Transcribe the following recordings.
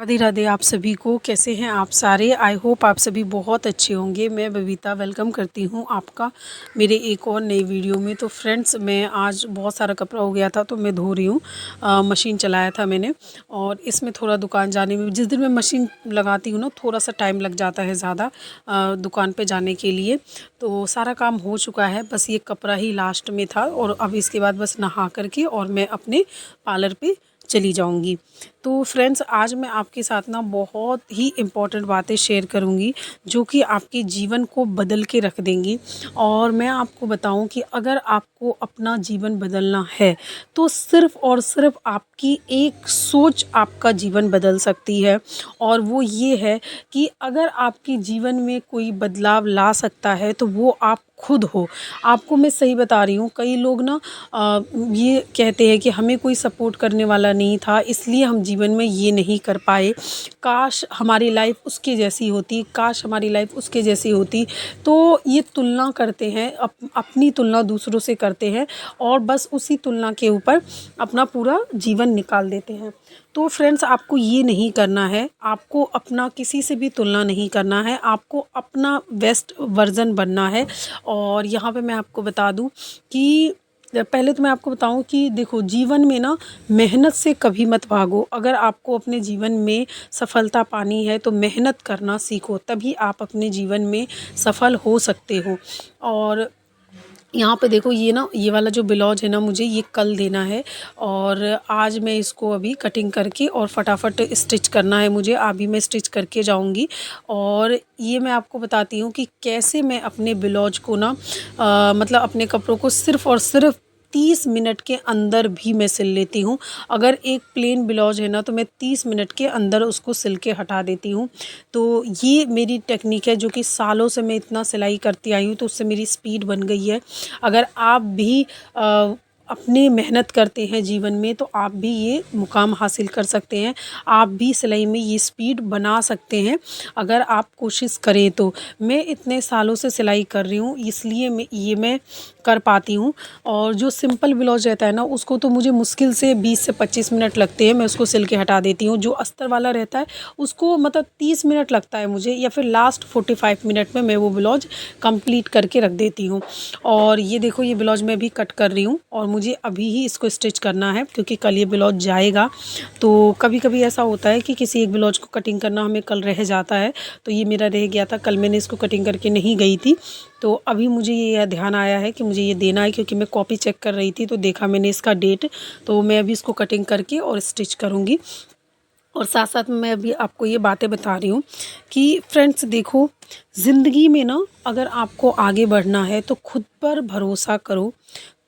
राधे राधे आप सभी को। कैसे हैं आप सारे? आई होप आप सभी बहुत अच्छे होंगे। मैं बबीता वेलकम करती हूं आपका मेरे एक और नई वीडियो में। तो फ्रेंड्स, मैं आज बहुत सारा कपड़ा हो गया था तो मैं धो रही हूं। मशीन चलाया था मैंने, और इसमें थोड़ा दुकान जाने में, जिस दिन मैं मशीन लगाती हूँ ना, थोड़ा सा टाइम लग जाता है ज़्यादा दुकान पे जाने के लिए। तो सारा काम हो चुका है, बस ये कपड़ा ही लास्ट में था, और अब इसके बाद बस नहा करके और मैं अपने पार्लर पे चली जाऊंगी। तो फ्रेंड्स, आज मैं आपके साथ ना बहुत ही इम्पॉर्टेंट बातें शेयर करूंगी जो कि आपके जीवन को बदल के रख देंगी। और मैं आपको बताऊं कि अगर आपको अपना जीवन बदलना है तो सिर्फ़ और सिर्फ आपकी एक सोच आपका जीवन बदल सकती है। और वो ये है कि अगर आपके जीवन में कोई बदलाव ला सकता है तो वो आप खुद हो। आपको मैं सही बता रही हूँ, कई लोग ना ये कहते हैं कि हमें कोई सपोर्ट करने वाला नहीं था, इसलिए हम जीवन में ये नहीं कर पाए। काश हमारी लाइफ उसके जैसी होती, काश हमारी लाइफ उसके जैसी होती। तो ये तुलना करते हैं, अपनी तुलना दूसरों से करते हैं, और बस उसी तुलना के ऊपर अपना पूरा जीवन निकाल देते हैं। तो फ्रेंड्स, आपको ये नहीं करना है। आपको अपना किसी से भी तुलना नहीं करना है, आपको अपना बेस्ट वर्ज़न बनना है। और यहाँ पे मैं आपको बता दूँ कि पहले तो मैं आपको बताऊं कि देखो, जीवन में ना मेहनत से कभी मत भागो। अगर आपको अपने जीवन में सफलता पानी है तो मेहनत करना सीखो, तभी आप अपने जीवन में सफल हो सकते हो। और यहाँ पे देखो, ये ना, ये वाला जो ब्लाउज है ना, मुझे ये कल देना है, और आज मैं इसको अभी कटिंग करके और फटाफट स्टिच करना है मुझे। अभी मैं स्टिच करके जाऊँगी। और ये मैं आपको बताती हूँ कि कैसे मैं अपने ब्लाउज को ना मतलब अपने कपड़ों को सिर्फ़ और सिर्फ 30 मिनट के अंदर भी मैं सिल लेती हूँ। अगर एक प्लेन ब्लाउज है ना तो मैं 30 मिनट के अंदर उसको सिल के हटा देती हूँ। तो ये मेरी टेक्निक है, जो कि सालों से मैं इतना सिलाई करती आई हूँ, तो उससे मेरी स्पीड बन गई है। अगर आप भी अपनी मेहनत करते हैं जीवन में तो आप भी ये मुकाम हासिल कर सकते हैं। आप भी सिलाई में ये स्पीड बना सकते हैं अगर आप कोशिश करें तो। मैं इतने सालों से सिलाई कर रही हूँ, इसलिए मैं कर पाती हूँ। और जो सिंपल ब्लाउज रहता है ना, उसको तो मुझे मुश्किल से 20 से 25 मिनट लगते हैं, मैं उसको सिल के हटा देती हूँ। जो अस्तर वाला रहता है उसको मतलब 30 मिनट लगता है मुझे, या फिर लास्ट 45 मिनट में मैं वो ब्लाउज कंप्लीट करके रख देती हूँ। और ये देखो, ये ब्लाउज मैं भी कट कर रही हूँ, और मुझे अभी ही इसको स्टिच करना है क्योंकि कल ये ब्लाउज जाएगा। तो कभी कभी ऐसा होता है कि किसी एक ब्लाउज को कटिंग करना हमें कल रह जाता है। तो ये मेरा रह गया था, कल मैंने इसको कटिंग करके नहीं गई थी। तो अभी मुझे ये ध्यान आया है कि मुझे ये देना है, क्योंकि मैं कॉपी चेक कर रही थी तो देखा मैंने इसका डेट। तो मैं अभी इसको कटिंग करके और स्टिच करूँगी। और साथ साथ में मैं अभी आपको ये बातें बता रही हूँ कि फ्रेंड्स देखो, ज़िंदगी में ना अगर आपको आगे बढ़ना है तो खुद पर भरोसा करो,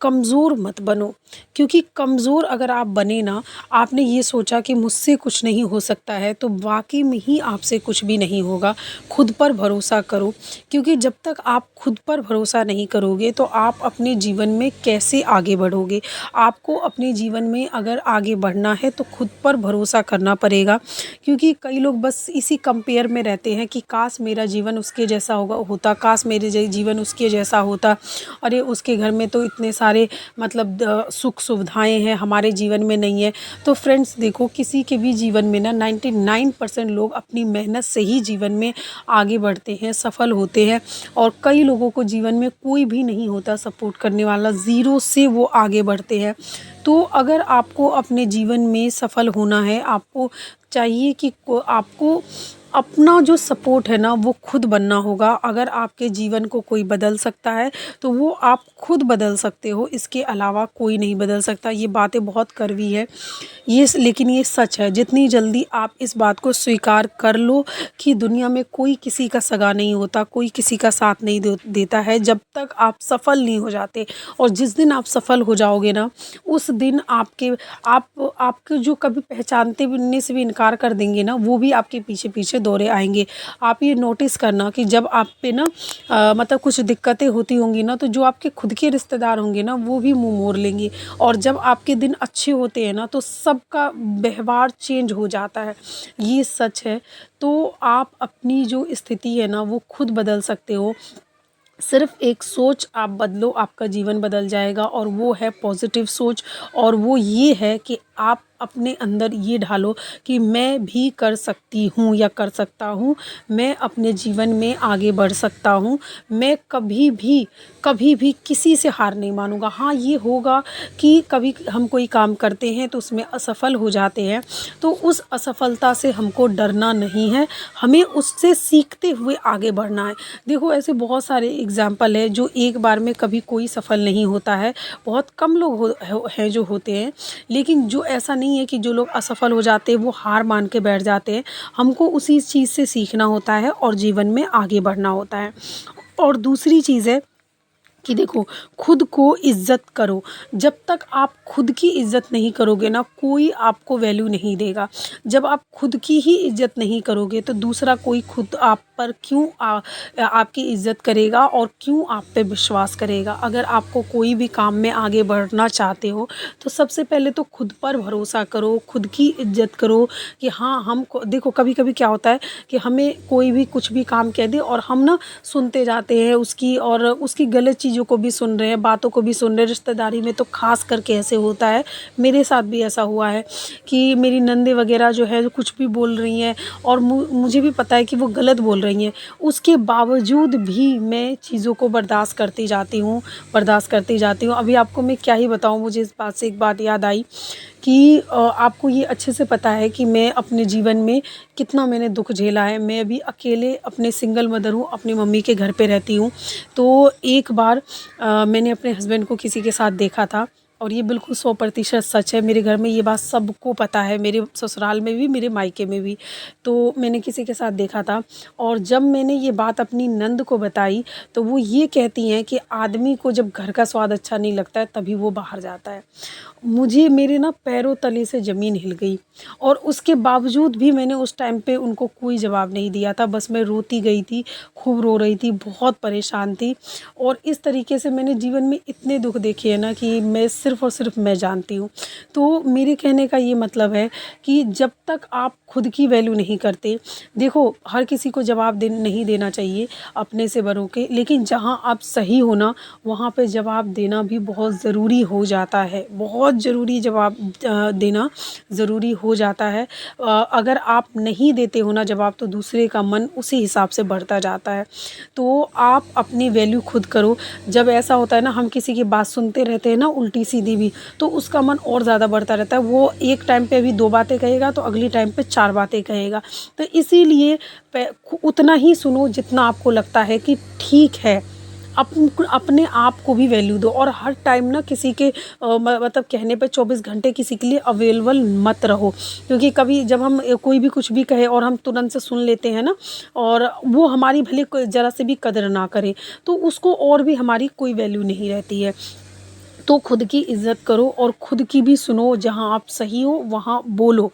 कमज़ोर मत बनो। क्योंकि कमज़ोर अगर आप बने ना, आपने ये सोचा कि मुझसे कुछ नहीं हो सकता है, तो वाकई में ही आपसे कुछ भी नहीं होगा। खुद पर भरोसा करो, क्योंकि जब तक आप खुद पर भरोसा नहीं करोगे तो आप अपने जीवन में कैसे आगे बढ़ोगे। आपको अपने जीवन में अगर आगे बढ़ना है तो खुद पर भरोसा करना पड़ेगा। क्योंकि कई लोग बस इसी कंपेयर में रहते हैं कि काश मेरा जीवन उसके जैसा होता, काश मेरे जीवन उसके जैसा होता। अरे उसके घर में तो इतने सारे मतलब सुख सुविधाएं हैं, हमारे जीवन में नहीं है। तो फ्रेंड्स देखो, किसी के भी जीवन में ना 99% लोग अपनी मेहनत से ही जीवन में आगे बढ़ते हैं, सफल होते हैं। और कई लोगों को जीवन में कोई भी नहीं होता सपोर्ट करने वाला, ज़ीरो से वो आगे बढ़ते हैं। तो अगर आपको अपने जीवन में सफल होना है, आपको चाहिए कि आपको अपना जो सपोर्ट है ना वो खुद बनना होगा। अगर आपके जीवन को कोई बदल सकता है तो वो आप खुद बदल सकते हो, इसके अलावा कोई नहीं बदल सकता। ये बातें बहुत कड़वी है लेकिन ये सच है। जितनी जल्दी आप इस बात को स्वीकार कर लो कि दुनिया में कोई किसी का सगा नहीं होता, कोई किसी का साथ नहीं देता है जब तक आप सफल नहीं हो जाते। और जिस दिन आप सफल हो जाओगे ना, उस दिन आपके जो कभी पहचानते बनने से भी इनकार कर देंगे ना, वो भी आपके पीछे पीछे दौड़े आएंगे। आप ये नोटिस करना कि जब आप पे ना मतलब कुछ दिक्कतें होती होंगी ना, तो जो आपके खुद के रिश्तेदार होंगे ना वो भी मुंह मोड़ लेंगे। और जब आपके दिन अच्छे होते हैं ना तो सबका व्यवहार चेंज हो जाता है, ये सच है। तो आप अपनी जो स्थिति है ना वो खुद बदल सकते हो। सिर्फ एक सोच आप बदलो, आपका जीवन बदल जाएगा। और वो है पॉजिटिव सोच, और वो ये है कि आप अपने अंदर ये ढालो कि मैं भी कर सकती हूँ या कर सकता हूँ, मैं अपने जीवन में आगे बढ़ सकता हूँ, मैं कभी भी किसी से हार नहीं मानूंगा। हाँ, ये होगा कि कभी हम कोई काम करते हैं तो उसमें असफल हो जाते हैं, तो उस असफलता से हमको डरना नहीं है, हमें उससे सीखते हुए आगे बढ़ना है। देखो, ऐसे बहुत सारे एग्जाम्पल है जो एक बार में कभी कोई सफल नहीं होता है, बहुत कम लोग हैं जो होते हैं, लेकिन जो ऐसा नहीं है कि जो लोग असफल हो जाते हैं वो हार मान के बैठ जाते हैं। हमको उसी चीज़ से सीखना होता है और जीवन में आगे बढ़ना होता है। और दूसरी चीज़ है कि देखो, खुद को इज़्ज़त करो। जब तक आप खुद की इज़्ज़त नहीं करोगे ना, कोई आपको वैल्यू नहीं देगा। जब आप खुद की ही इज़्ज़त नहीं करोगे तो दूसरा कोई खुद आप पर क्यों आपकी इज़्ज़त करेगा और क्यों आप पे विश्वास करेगा। अगर आपको कोई भी काम में आगे बढ़ना चाहते हो तो सबसे पहले तो खुद पर भरोसा करो, खुद की इज़्ज़त करो कि हाँ, देखो, कभी-कभी क्या होता है कि हमें कोई भी कुछ भी काम कह दे और हम ना सुनते जाते हैं उसकी, और उसकी गलत चीज़ों को भी सुन रहे हैं, बातों को भी सुन रहे हैं। रिश्तेदारी में तो ख़ास करके ऐसे होता है, मेरे साथ भी ऐसा हुआ है कि मेरी नंदे वगैरह जो है कुछ भी बोल रही हैं और मुझे भी पता है कि वो गलत बोल रही हैं, उसके बावजूद भी मैं चीज़ों को बर्दाश्त करती जाती हूँ। अभी आपको मैं क्या ही बताऊँ, मुझे इस बात से एक बात याद आई कि आपको ये अच्छे से पता है कि मैं अपने जीवन में कितना मैंने दुख झेला है। मैं अभी अकेले अपने सिंगल मदर हूँ, अपनी मम्मी के घर पे रहती हूँ। तो एक बार मैंने अपने हस्बैंड को किसी के साथ देखा था, और ये बिल्कुल 100% सच है। मेरे घर में ये बात सबको पता है, मेरे ससुराल में भी, मेरे मायके में भी। तो मैंने किसी के साथ देखा था, और जब मैंने ये बात अपनी नंद को बताई तो वो ये कहती हैं कि आदमी को जब घर का स्वाद अच्छा नहीं लगता है तभी वो बाहर जाता है। मुझे, मेरे ना पैरों तले से ज़मीन हिल गई, और उसके बावजूद भी मैंने उस टाइम पे उनको कोई जवाब नहीं दिया था। बस मैं रोती गई थी, खूब रो रही थी, बहुत परेशान थी। और इस तरीके से मैंने जीवन में इतने दुख देखे हैं ना कि मैं सिर्फ़ और सिर्फ मैं जानती हूँ। तो मेरे कहने का ये मतलब है कि जब तक आप खुद की वैल्यू नहीं करते, देखो, हर किसी को जवाब नहीं देना चाहिए अपने से बड़ों के, लेकिन जहाँ आप सही हो ना, वहाँ पे जवाब देना भी बहुत ज़रूरी हो जाता है, बहुत ज़रूरी जवाब देना ज़रूरी हो जाता है। अगर आप नहीं देते हो ना जवाब तो दूसरे का मन उसी हिसाब से बढ़ता जाता है। तो आप अपनी वैल्यू खुद करो। जब ऐसा होता है ना, हम किसी की बात सुनते रहते हैं ना उल्टी सीधी भी, तो उसका मन और ज़्यादा बढ़ता रहता है। वो एक टाइम पे अभी 2 बातें कहेगा तो अगली टाइम पे 4 बातें कहेगा। तो इसीलिए उतना ही सुनो जितना आपको लगता है कि ठीक है। अपने आप को भी वैल्यू दो, और हर टाइम ना किसी के मतलब कहने पे 24 घंटे किसी के लिए अवेलेबल मत रहो। क्योंकि कभी जब हम कोई भी कुछ भी कहे और हम तुरंत से सुन लेते हैं ना, और वो हमारी भले ज़रा से भी कदर ना करे, तो उसको और भी हमारी कोई वैल्यू नहीं रहती है। तो खुद की इज़्ज़त करो और खुद की भी सुनो, जहाँ आप सही हो वहाँ बोलो।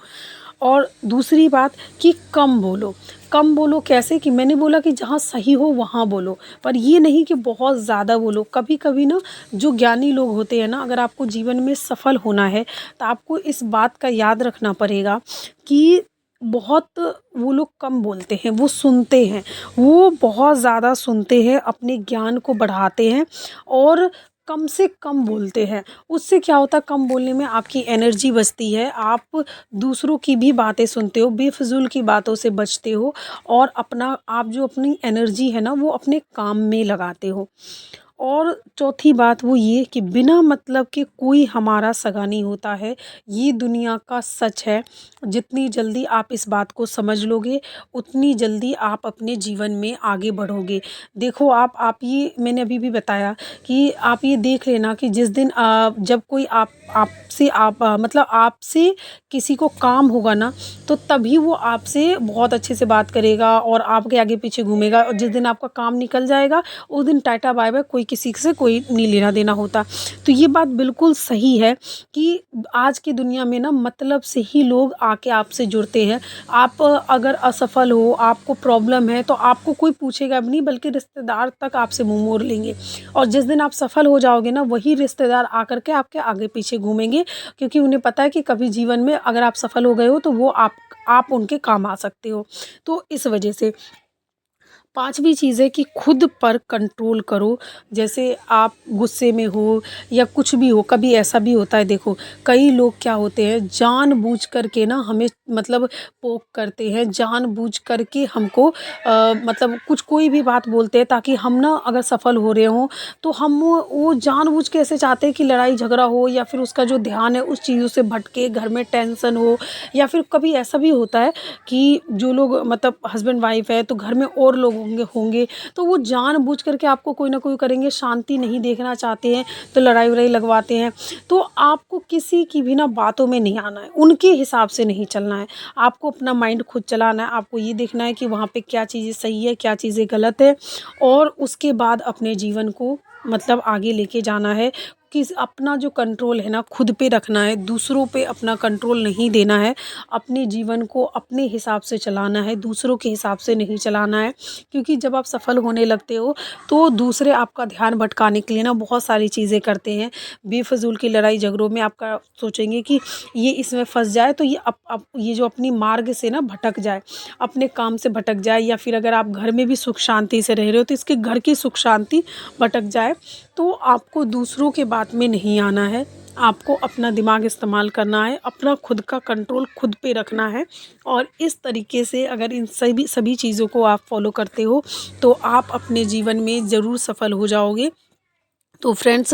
और दूसरी बात कि कम बोलो। कम बोलो कैसे, कि मैंने बोला कि जहाँ सही हो वहाँ बोलो, पर ये नहीं कि बहुत ज़्यादा बोलो। कभी-कभी ना जो ज्ञानी लोग होते हैं ना, अगर आपको जीवन में सफल होना है तो आपको इस बात का याद रखना पड़ेगा कि बहुत वो लोग कम बोलते हैं, वो सुनते हैं, वो बहुत ज़्यादा सुनते हैं, अपने ज्ञान को बढ़ाते हैं और कम से कम बोलते हैं। उससे क्या होता है, कम बोलने में आपकी एनर्जी बचती है, आप दूसरों की भी बातें सुनते हो, बेफिज़ूल की बातों से बचते हो, और आप जो अपनी एनर्जी है ना वो अपने काम में लगाते हो। और चौथी बात वो ये कि बिना मतलब के कोई हमारा सगा नहीं होता है, ये दुनिया का सच है। जितनी जल्दी आप इस बात को समझ लोगे, उतनी जल्दी आप अपने जीवन में आगे बढ़ोगे। देखो, आप ये मैंने अभी भी बताया कि आप ये देख लेना कि जिस दिन जब कोई मतलब आपसे किसी को काम होगा ना, तो तभी वो आपसे बहुत अच्छे से बात करेगा और आपके आगे पीछे घूमेगा, और जिस दिन आपका काम निकल जाएगा उस दिन टाटा बाय बाय, कोई किसी से कोई नहीं लेना देना होता। तो ये बात बिल्कुल सही है कि आज की दुनिया में ना मतलब से ही लोग आके आपसे जुड़ते हैं। आप अगर असफल हो, आपको प्रॉब्लम है, तो आपको कोई पूछेगा भी नहीं, बल्कि रिश्तेदार तक आपसे मुँह मोड़ लेंगे, और जिस दिन आप सफल हो जाओगे ना, वही रिश्तेदार आकर के आपके आगे पीछे घूमेंगे, क्योंकि उन्हें पता है कि कभी जीवन में अगर आप सफल हो गए हो तो वो आप उनके काम आ सकते हो। तो इस वजह से पाँचवीं चीज़ है कि खुद पर कंट्रोल करो। जैसे आप गुस्से में हो या कुछ भी हो, कभी ऐसा भी होता है, देखो कई लोग क्या होते हैं, जानबूझ कर के ना हमें मतलब पोक करते हैं, जानबूझ कर के हमको मतलब कुछ कोई भी बात बोलते हैं ताकि हम ना अगर सफल हो रहे हों तो हम वो जानबूझ के ऐसे चाहते हैं कि लड़ाई झगड़ा हो या फिर उसका जो ध्यान है उस चीज़ों से भटके, घर में टेंशन हो। या फिर कभी ऐसा भी होता है कि जो लोग मतलब हस्बैंड वाइफ है तो घर में और लोग होंगे तो वो जानबूझ करके आपको कोई ना कोई करेंगे, शांति नहीं देखना चाहते हैं तो लड़ाई वड़ाई लगवाते हैं। तो आपको किसी की भी ना बातों में नहीं आना है, उनके हिसाब से नहीं चलना है। आपको अपना माइंड खुद चलाना है, आपको ये देखना है कि वहाँ पे क्या चीज़ें सही है, क्या चीज़ें गलत है, और उसके बाद अपने जीवन को मतलब आगे लेके जाना है। कि अपना जो कंट्रोल है ना खुद पे रखना है, दूसरों पे अपना कंट्रोल नहीं देना है। अपने जीवन को अपने हिसाब से चलाना है, दूसरों के हिसाब से नहीं चलाना है। क्योंकि जब आप सफल होने लगते हो तो दूसरे आपका ध्यान भटकाने के लिए ना बहुत सारी चीज़ें करते हैं। बेफजूल की लड़ाई झगड़ों में आपका सोचेंगे कि ये इसमें फंस जाए तो ये ये जो अपनी मार्ग से ना भटक जाए, अपने काम से भटक जाए, या फिर अगर आप घर में भी सुख शांति से रह रहे हो तो इसके घर की सुख शांति भटक जाए। तो आपको दूसरों के बात में नहीं आना है, आपको अपना दिमाग इस्तेमाल करना है, अपना खुद का कंट्रोल खुद पे रखना है। और इस तरीके से अगर इन सभी चीज़ों को आप फॉलो करते हो तो आप अपने जीवन में ज़रूर सफल हो जाओगे। तो फ्रेंड्स,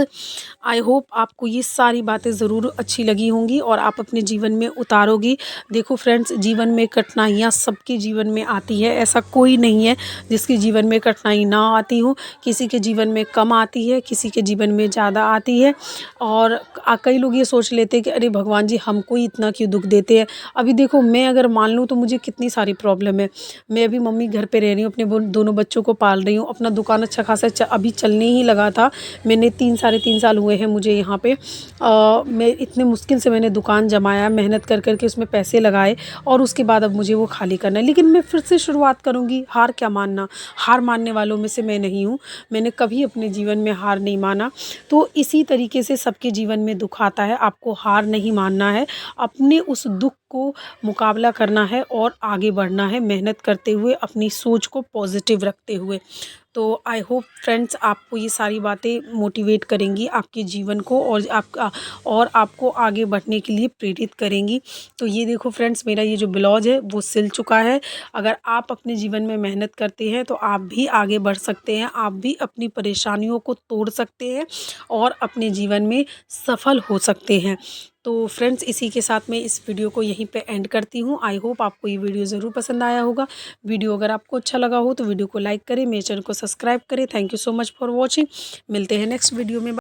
आई होप आपको ये सारी बातें ज़रूर अच्छी लगी होंगी और आप अपने जीवन में उतारोगी। देखो फ्रेंड्स, जीवन में कठिनाइयाँ सबके जीवन में आती है, ऐसा कोई नहीं है जिसके जीवन में कठिनाई ना आती हो। किसी के जीवन में कम आती है, किसी के जीवन में ज़्यादा आती है। और कई लोग ये सोच लेते हैं कि अरे भगवान जी हमको ही इतना क्यों दुख देते हैं। अभी देखो मैं अगर मान लूँ तो मुझे कितनी सारी प्रॉब्लम है। मैं अभी मम्मी घर पे रह रही हूँ, अपने दोनों बच्चों को पाल रही हूँ, अपना दुकान अच्छा खासा अभी चलने ही लगा था। मैंने 3 साढ़े 3 साल हुए हैं मुझे यहाँ पे। मैं इतने मुश्किल से मैंने दुकान जमाया, मेहनत कर कर के उसमें पैसे लगाए, और उसके बाद अब मुझे वो खाली करना है। लेकिन मैं फिर से शुरुआत करूँगी, हार क्या मानना, हार मानने वालों में से मैं नहीं हूँ। मैंने कभी अपने जीवन में हार नहीं माना। तो इसी तरीके से सबके जीवन में दुख आता है, आपको हार नहीं मानना है, अपने उस दुख को मुकाबला करना है और आगे बढ़ना है मेहनत करते हुए, अपनी सोच को पॉजिटिव रखते हुए। तो आई होप फ्रेंड्स आपको ये सारी बातें मोटिवेट करेंगी आपके जीवन को, और आपको आगे बढ़ने के लिए प्रेरित करेंगी। तो ये देखो फ्रेंड्स, मेरा ये जो ब्लाउज है वो सिल चुका है। अगर आप अपने जीवन में मेहनत करते हैं तो आप भी आगे बढ़ सकते हैं, आप भी अपनी परेशानियों को तोड़ सकते हैं और अपने जीवन में सफल हो सकते हैं। तो फ्रेंड्स, इसी के साथ मैं इस वीडियो को यहीं पे एंड करती हूँ। आई होप आपको ये वीडियो ज़रूर पसंद आया होगा। वीडियो अगर आपको अच्छा लगा हो तो वीडियो को लाइक करें, मेरे चैनल को सब्सक्राइब करें। Thank you so much for watching. मिलते हैं नेक्स्ट वीडियो में।